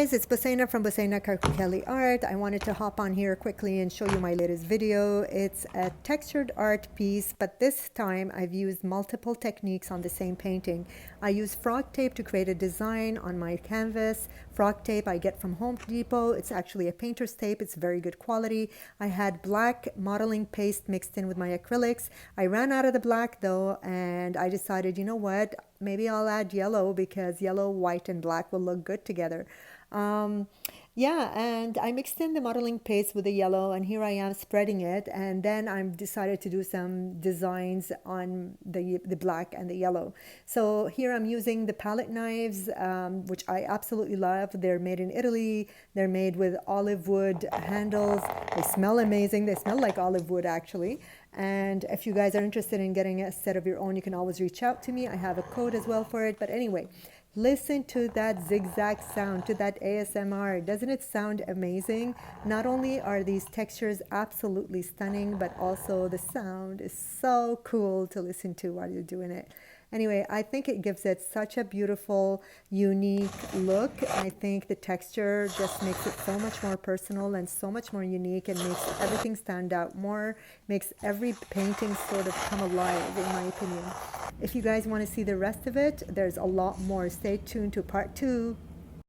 guys, it's Basaina from Basaina Kelly Art. I wanted to hop on here quickly and show you my latest video. It's a textured art piece, but this time I've used multiple techniques on the same painting. I use frog tape to create a design on my canvas. Frog tape I get from Home Depot. It's actually a painter's tape. It's very good quality. I had black modeling paste mixed in with my acrylics. I ran out of the black though, and I decided, you know what? Maybe I'll add yellow because yellow, white, and black will look good together. Yeah, and I mixed in the modeling paste with the yellow, and here I am spreading it. And then I decided to do some designs on the black and the yellow. So here I'm using the palette knives, which I absolutely love. They're made in Italy. They're made with olive wood handles. They smell amazing. They smell like olive wood, actually. And if you guys are interested in getting a set of your own, you can always reach out to me. I have a code as well for it. But anyway, listen to that zigzag sound, to that ASMR. Doesn't it sound amazing? Not only are these textures absolutely stunning, but also the sound is so cool to listen to while you're doing it. Anyway, I think it gives it such a beautiful, unique look. I think the texture just makes it so much more personal and so much more unique, and makes everything stand out more, makes every painting sort of come alive, in my opinion. If you guys want to see the rest of it, there's a lot more. Stay tuned to part 2.